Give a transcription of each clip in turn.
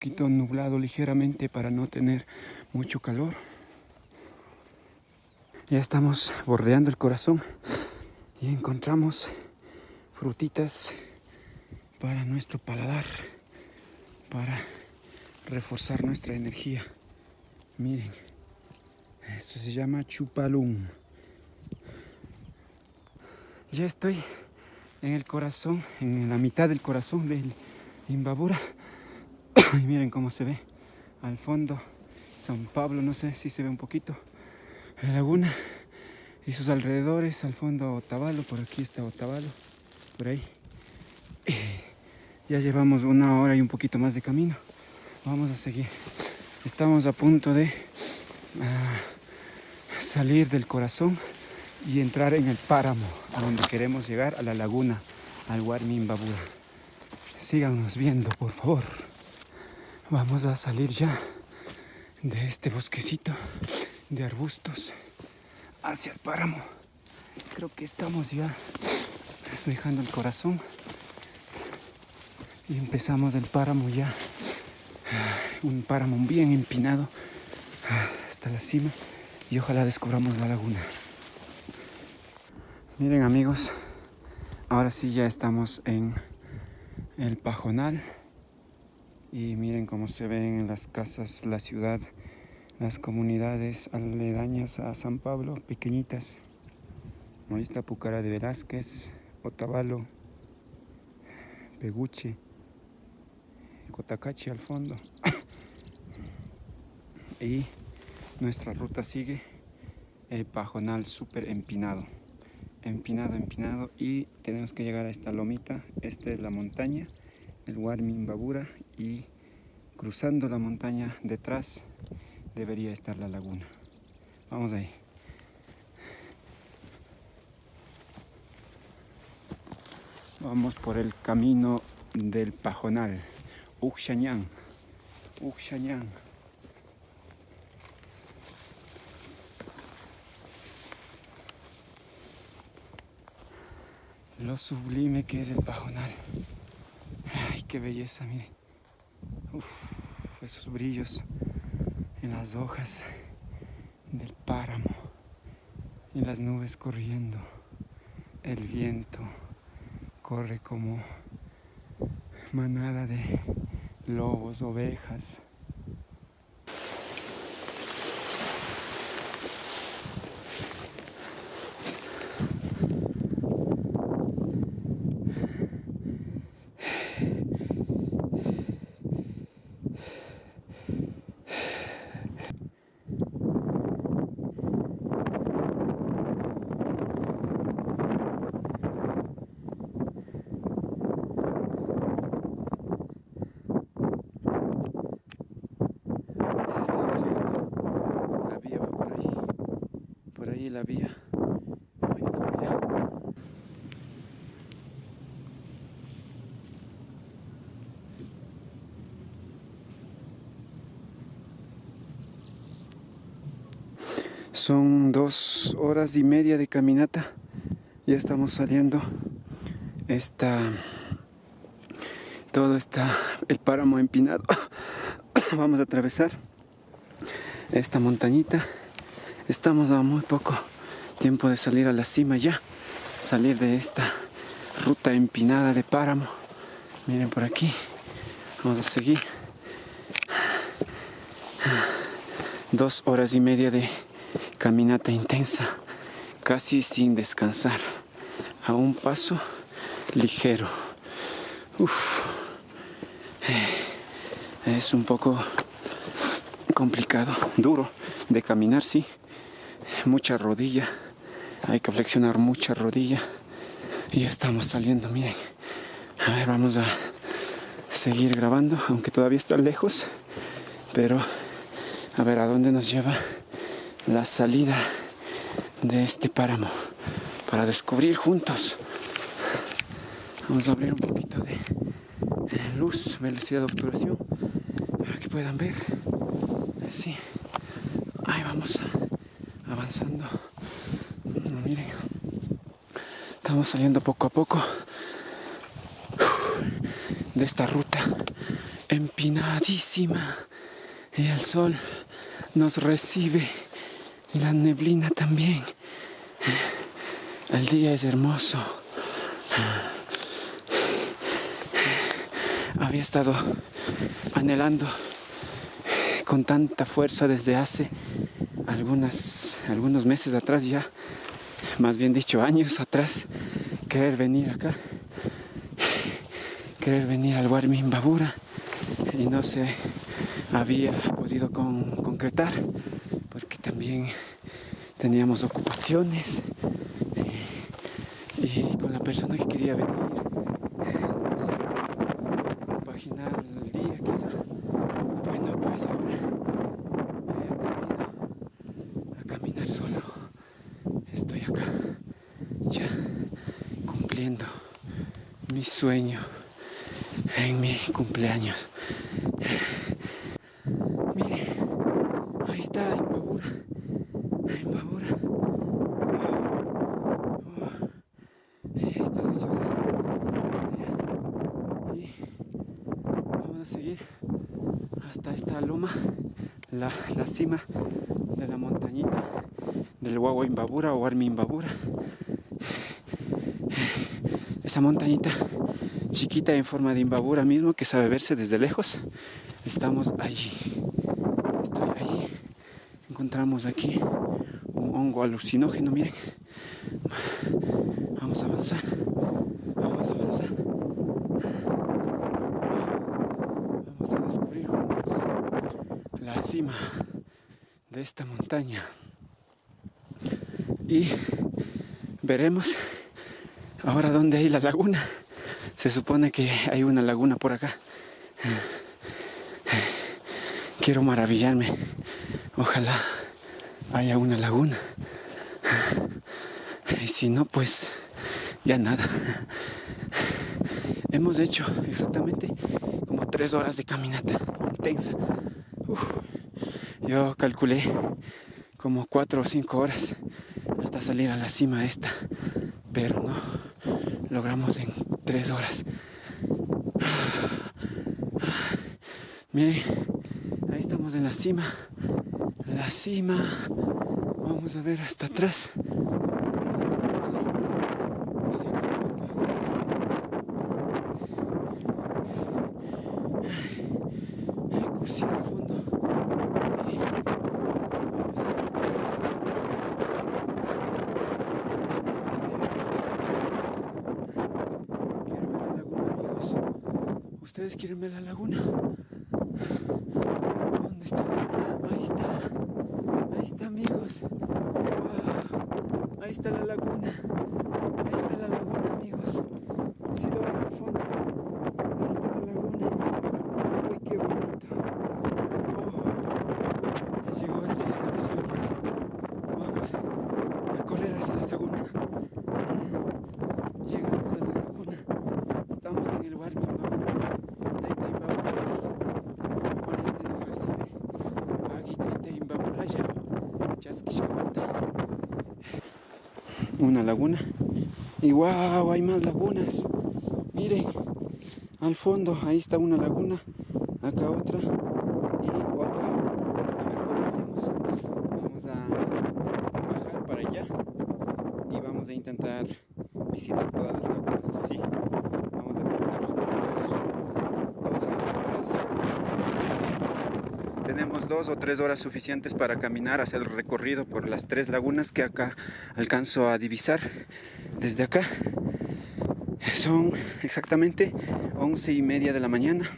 poquito nublado ligeramente para no tener mucho calor. Ya estamos bordeando el corazón y encontramos frutitas para nuestro paladar, para reforzar nuestra energía. Miren, esto se llama chupalum. Ya estoy en el corazón, en la mitad del corazón del Imbabura. Y miren cómo se ve al fondo San Pablo, no sé si se ve un poquito, la laguna y sus alrededores. Al fondo Otavalo, por aquí está Otavalo, por ahí. Ya llevamos 1 hora y un poquito más de camino. Vamos a seguir. Estamos a punto de salir del corazón y entrar en el páramo, a donde queremos llegar, a la laguna, al Warmi Imbabura. Síganos viendo, por favor. Vamos a salir ya de este bosquecito de arbustos hacia el páramo. Creo que estamos ya dejando el corazón y empezamos el páramo ya. Un páramo bien empinado hasta la cima, y ojalá descubramos la laguna. Miren, amigos, ahora sí ya estamos en el Pajonal y miren cómo se ven las casas, la ciudad, las comunidades aledañas a San Pablo, pequeñitas. Ahí está Pucara de Velázquez, Otavalo, Peguche, Cotacachi al fondo. Y nuestra ruta sigue el Pajonal súper empinado, y tenemos que llegar a esta lomita. Esta es la montaña, el Warmi Imbabura, y cruzando la montaña detrás debería estar la laguna. Vamos ahí. Vamos por el camino del Pajonal, Uxañán. Lo sublime que es el Pajonal. Ay, qué belleza, miren. Uf, esos brillos en las hojas del páramo, y las nubes corriendo. El viento corre como manada de lobos, ovejas. Estamos llegando. La vía va por allí. Por ahí la vía. Voy por allá. Son 2 horas y media de caminata. Ya estamos saliendo. Todo está el páramo empinado. Vamos a atravesar esta montañita. Estamos a muy poco tiempo de salir a la cima ya. Salir de esta ruta empinada de páramo. Miren por aquí. Vamos a seguir. 2 horas y media de caminata intensa, casi sin descansar, a un paso ligero. Es un poco complicado, duro de caminar, sí. Mucha rodilla, hay que flexionar mucha rodilla. Y ya estamos saliendo, miren. A ver, vamos a seguir grabando, aunque todavía está lejos, pero a ver a dónde nos lleva la salida de este páramo para descubrir juntos. Vamos a abrir un poquito de luz, velocidad de obturación, para que puedan ver. Así, ahí vamos avanzando. Miren, estamos saliendo poco a poco de esta ruta empinadísima y el sol nos recibe y la neblina también. El día es hermoso. Había estado anhelando con tanta fuerza desde hace algunos meses atrás ya, más bien dicho años atrás, querer venir acá, querer venir al Wadi Imbabura, y no se había podido concretar porque también teníamos ocupaciones y con la persona que quería venir no sé, compaginar el día quizá. Bueno, pues ahora me he atrevido a caminar solo. Estoy acá ya cumpliendo mi sueño en mi cumpleaños. Mire, ahí está Imbabura. Imbabura. Ahí está la ciudad. Y vamos a seguir hasta esta loma, la cima de la montañita del Wawa Imbabura o Warmi Imbabura. Esa montañita chiquita en forma de Imbabura mismo que sabe verse desde lejos. Estamos allí. Estoy allí. Encontramos aquí un hongo alucinógeno, miren. Vamos a avanzar. Vamos a avanzar. Vamos a descubrir juntos la cima de esta montaña. Y veremos ahora dónde hay la laguna. Se supone que hay una laguna por acá. Quiero maravillarme. Ojalá haya una laguna. Y si no, pues ya nada. Hemos hecho exactamente como 3 horas de caminata intensa. Yo calculé como 4 o 5 horas hasta salir a la cima esta, pero no, logramos en 3 horas. Miren, ahí estamos en la cima. La cima. Vamos a ver hasta atrás. Cursiva al fondo. ¿Ustedes quieren ver la laguna? ¿Dónde está? Ahí está. Ahí está, amigos. Wow. Ahí está la laguna. Ahí está la laguna, amigos. Si lo ven al fondo. Ahí está la laguna. Uy, qué bonito. Ya llegó el día de mis sueños. Vamos a correr hacia la laguna. Llegamos a la laguna. Estamos en el Wadi Imbabura. Una laguna y wow, hay más lagunas. Miren, al fondo ahí está una laguna, acá otra y otra. A ver cómo hacemos. Vamos a bajar para allá y vamos a intentar visitar todas las lagunas así. Vamos a caminar 2 o 3 horas. Tenemos 2 o 3 horas suficientes para caminar, hacer el recorrido por las 3 lagunas que acá alcanzo a divisar desde acá. Son exactamente 11:30 de la mañana.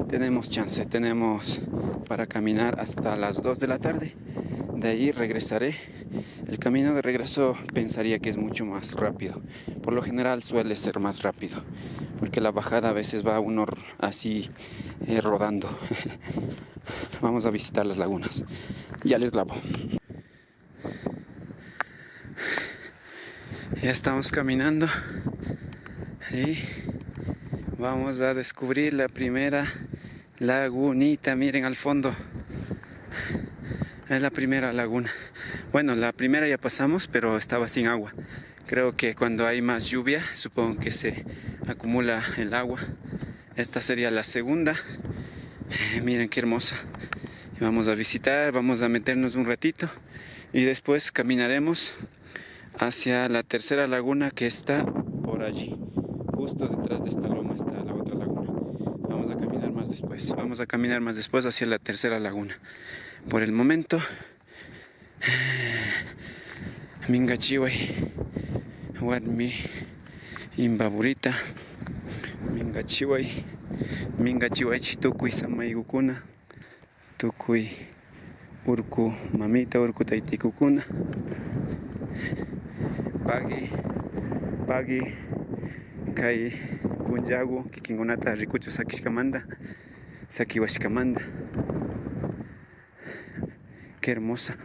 Tenemos chance, tenemos para caminar hasta las 2 de la tarde. De ahí regresaré. El camino de regreso pensaría que es mucho más rápido. Por lo general suele ser más rápido, porque la bajada a veces va uno así rodando. Vamos a visitar las lagunas. Ya les grabo. Ya estamos caminando y vamos a descubrir la primera lagunita. Miren al fondo. Es la primera laguna. Bueno, la primera ya pasamos, pero estaba sin agua. Creo que cuando hay más lluvia, supongo que se acumula el agua Esta sería la segunda. Miren qué hermosa. Vamos a visitar, vamos a meternos un ratito y después caminaremos hacia la tercera laguna que está por allí. Justo detrás de esta loma está la otra laguna. Vamos a caminar más después. Vamos a caminar más después hacia la tercera laguna. Por el momento, Mingachiway, Wadmi, Imbaburita, Mingachiway Chitukuy Samaygukuna, Tukuy Urku Mamita, Urku Taytikukuna, Pagi, Kai Punjagu, Kikingunata Rikuchu Sakishkamanda, Sakiwashkamanda. Qué hermosa.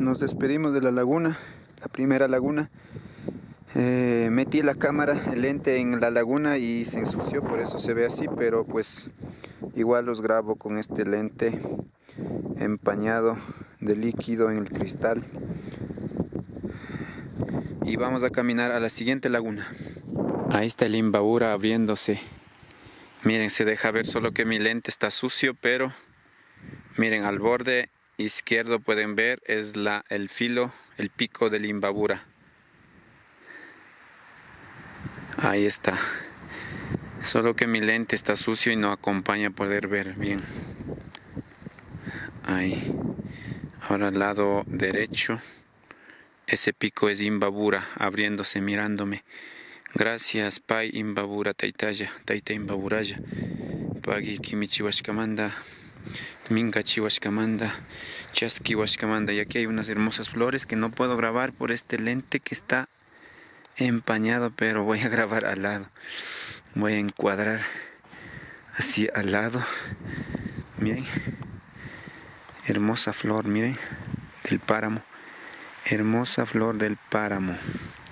Nos despedimos de la laguna, la primera laguna. Metí la cámara, el lente en la laguna y se ensució, por eso se ve así, pero pues igual los grabo con este lente empañado de líquido en el cristal. Y vamos a caminar a la siguiente laguna. Ahí está el Imbabura abriéndose. Miren, se deja ver solo que mi lente está sucio, pero miren, al borde izquierdo pueden ver es el filo, el pico del Imbabura. Ahí está. Solo que mi lente está sucio y no acompaña a poder ver bien. Ahí. Ahora al lado derecho. Ese pico es Imbabura, abriéndose, mirándome. Gracias, Pai Imbabura Taitaya, Taita Imbaburaya. Pagi Kimichi Washkamanda, Mingachi Washkamanda, Chaski Washkamanda. Y aquí hay unas hermosas flores que no puedo grabar por este lente que está empañado, pero voy a grabar al lado. Voy a encuadrar así al lado. Miren, hermosa flor, miren, del páramo. Hermosa flor del páramo.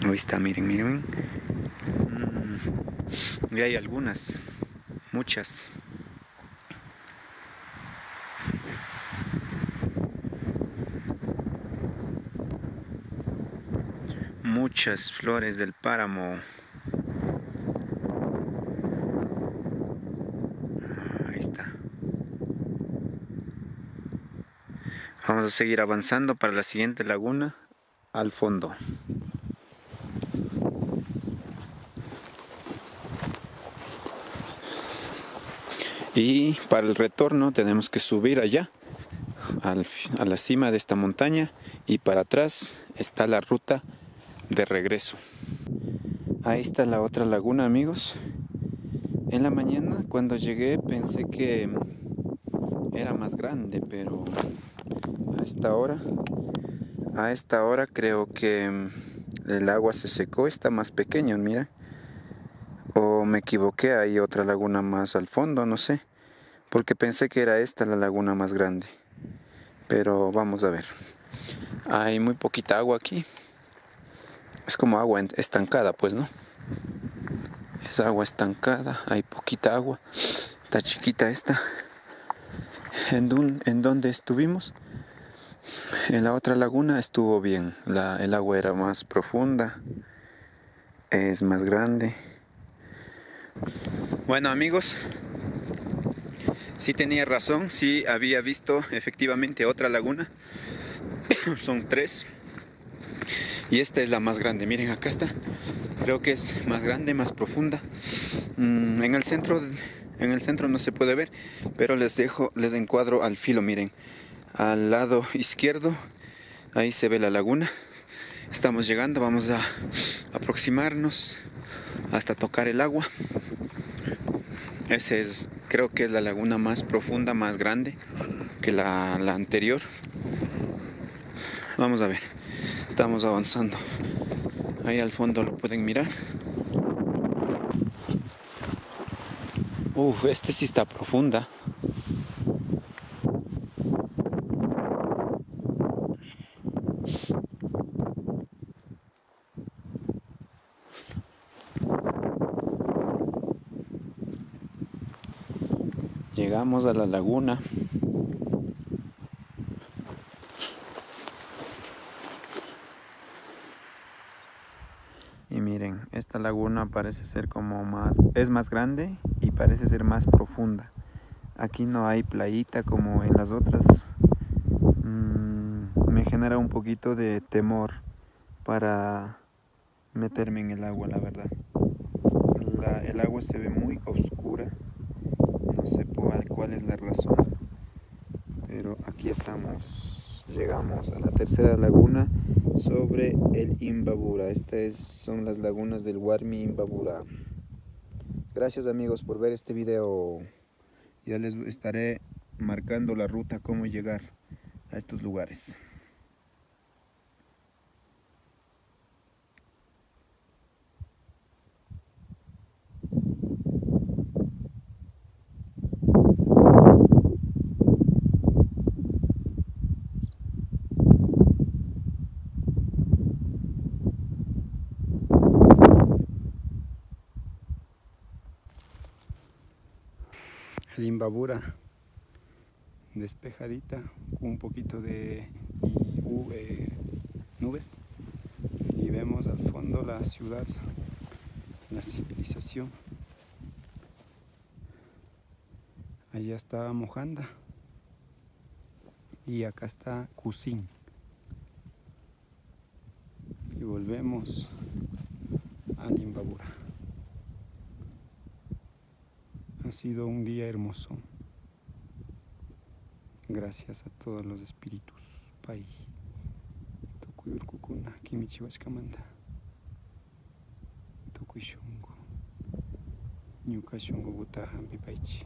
Ahí está, miren, miren. Y hay algunas, muchas. Muchas flores del páramo. Ahí está. Vamos a seguir avanzando para la siguiente laguna al fondo. Y para el retorno tenemos que subir allá a la cima de esta montaña y para atrás está la ruta de regreso. Ahí está la otra laguna, amigos. En la mañana cuando llegué pensé que era más grande, pero a esta hora creo que el agua se secó, está más pequeño, mira. O me equivoqué, hay otra laguna más al fondo, no sé. Porque pensé que era esta la laguna más grande. Pero vamos a ver. Hay muy poquita agua aquí. Es como agua estancada, pues, ¿no? Es agua estancada, hay poquita agua. Está chiquita esta. En donde estuvimos, en la otra laguna estuvo bien. El agua era más profunda. Es más grande. Bueno, amigos, sí tenía razón, sí había visto efectivamente otra laguna. Son 3. Y esta es la más grande. Miren, acá está. Creo que es más grande, más profunda. En el centro no se puede ver, pero les encuadro al filo. Miren, al lado izquierdo, ahí se ve la laguna. Estamos llegando, vamos a aproximarnos hasta tocar el agua. Creo que es la laguna más profunda, más grande que la anterior. Vamos a ver, estamos avanzando. Ahí al fondo lo pueden mirar. Este sí está profunda. Llegamos a la laguna. Y miren, esta laguna parece ser es más grande y parece ser más profunda. Aquí no hay playita como en las otras. Me genera un poquito de temor para meterme en el agua, la verdad. El agua se ve muy oscura. No sé cuál es la razón. Pero aquí estamos. Llegamos a la tercera laguna sobre el Imbabura. Son las lagunas del Warmi Imbabura. Gracias, amigos, por ver este video. Ya les estaré marcando la ruta, cómo llegar a estos lugares. Limbabura despejadita, con un poquito de nubes, y vemos al fondo la ciudad, la civilización. Allá está Mojanda y acá está Cusín. Y volvemos a Limbabura. Ha sido un día hermoso. Gracias a todos los espíritus. Pai. Tokuy urkukuna kimichiwashkamanta. Tokuy shungo. Ñuka shungo butaja hampi paichi.